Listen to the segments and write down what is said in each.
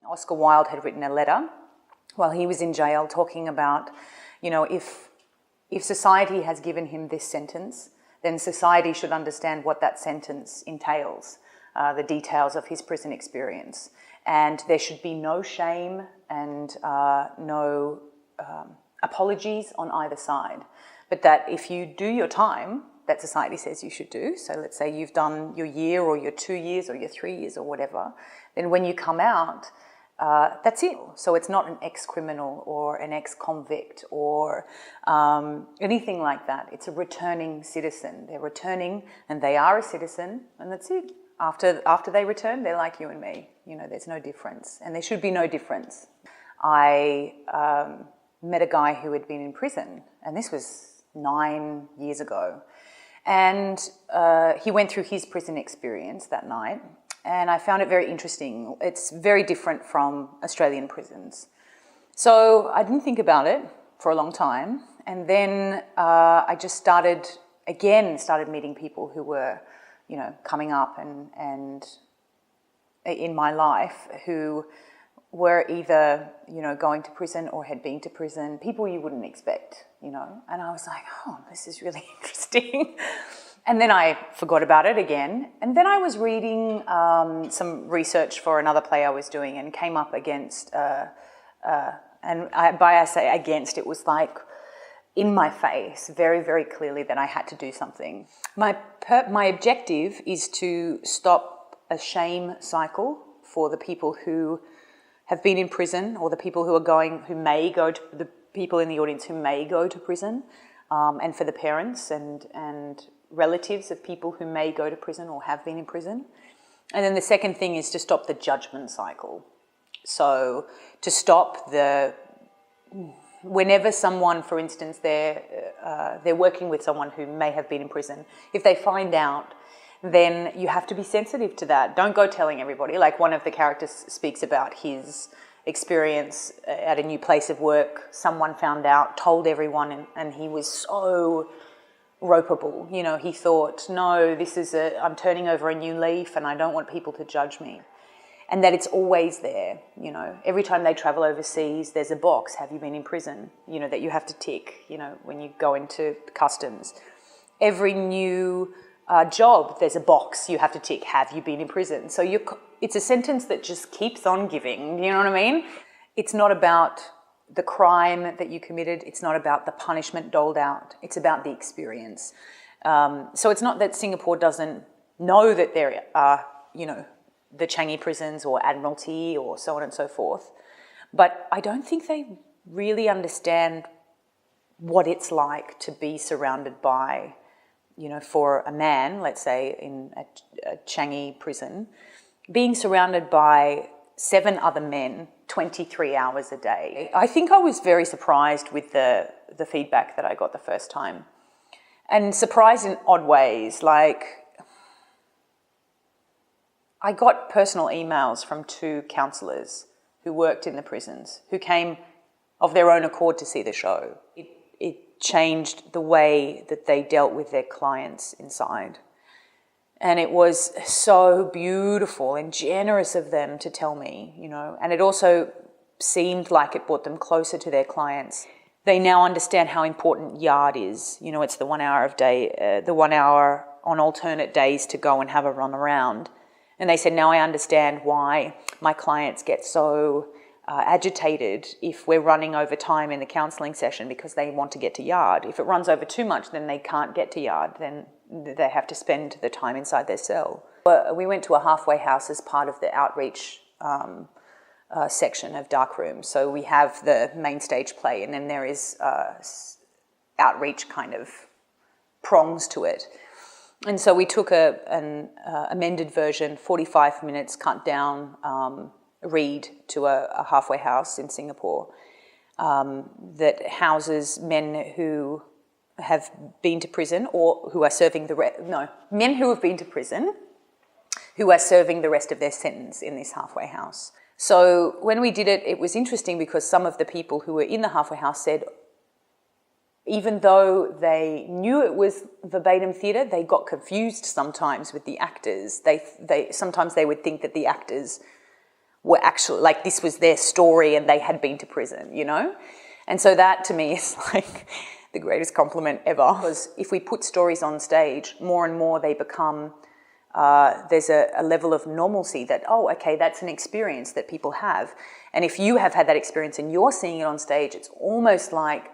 Oscar Wilde had written a letter while he was in jail talking about, if society has given him this sentence, then society should understand what that sentence entails, the details of his prison experience. And there should be no shame and no apologies on either side. But that if you do your time that society says you should do, so let's say you've done your year or your 2 years or your 3 years or whatever, then when you come out, that's it. So it's not an ex-criminal or an ex-convict or anything like that. It's a returning citizen. They're returning and they are a citizen, and that's it. After they return, they're like you and me. There's no difference, and there should be no difference. I met a guy who had been in prison, and this was 9 years ago. And he went through his prison experience that night, and I found it very interesting. It's very different from Australian prisons. So I didn't think about it for a long time, and then I just started meeting people who were, coming up and in my life who were either, going to prison or had been to prison, people you wouldn't expect, and I was like, oh, this is really interesting. And then I forgot about it again. And then I was reading some research for another play I was doing and came up against, I say against, it was like in my face very, very clearly that I had to do something. My objective is to stop a shame cycle for the people who have been in prison, or the people the people in the audience who may go to prison, and for the parents and relatives of people who may go to prison or have been in prison. And then the second thing is to stop the judgment cycle. So to stop whenever someone, for instance, they're working with someone who may have been in prison, if they find out, then you have to be sensitive to that. Don't go telling everybody. Like one of the characters speaks about his experience at a new place of work. Someone found out, told everyone, and he was so ropeable. He thought, no, I'm turning over a new leaf and I don't want people to judge me. And that it's always there, Every time they travel overseas, there's a box, have you been in prison? That you have to tick, when you go into customs. Every new job, there's a box you have to tick, have you been in prison? So it's a sentence that just keeps on giving, you know what I mean? It's not about the crime that you committed, it's not about the punishment doled out, it's about the experience. So it's not that Singapore doesn't know that there are, the Changi prisons or Admiralty or so on and so forth, but I don't think they really understand what it's like to be surrounded by, for a man, let's say in a Changi prison, being surrounded by 7 other men 23 hours a day. I think I was very surprised with the feedback that I got the first time, and surprised in odd ways. Like, I got personal emails from 2 counsellors who worked in the prisons, who came of their own accord to see the show. It changed the way that they dealt with their clients inside. And it was so beautiful and generous of them to tell me, and it also seemed like it brought them closer to their clients. They now understand how important yard is. It's the 1 hour on alternate days to go and have a run around. And they said, now I understand why my clients get so agitated if we're running over time in the counselling session, because they want to get to yard. If it runs over too much, then they can't get to yard. Then they have to spend the time inside their cell. We went to a halfway house as part of the outreach section of Dark Room. So we have the main stage play, and then there is outreach kind of prongs to it. And so we took an amended version, 45 minutes cut down, read to a halfway house in Singapore that houses men who have been to prison or who are serving men who have been to prison who are serving the rest of their sentence in this halfway house. So when we did it, it was interesting because some of the people who were in the halfway house said, even though they knew it was verbatim theatre, they got confused sometimes with the actors. Sometimes they would think that the actors were actually, like, this was their story and they had been to prison, you know? And so that to me is like the greatest compliment ever. Because if we put stories on stage, more and more they become, there's a level of normalcy that, oh, okay, that's an experience that people have. And if you have had that experience and you're seeing it on stage, it's almost like,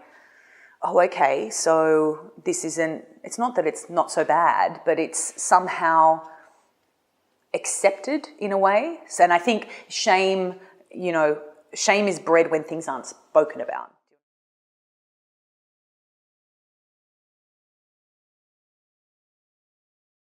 oh, okay, so this isn't, it's not that it's not so bad, but it's somehow accepted in a way. And I think shame, you know, shame is bred when things aren't spoken about.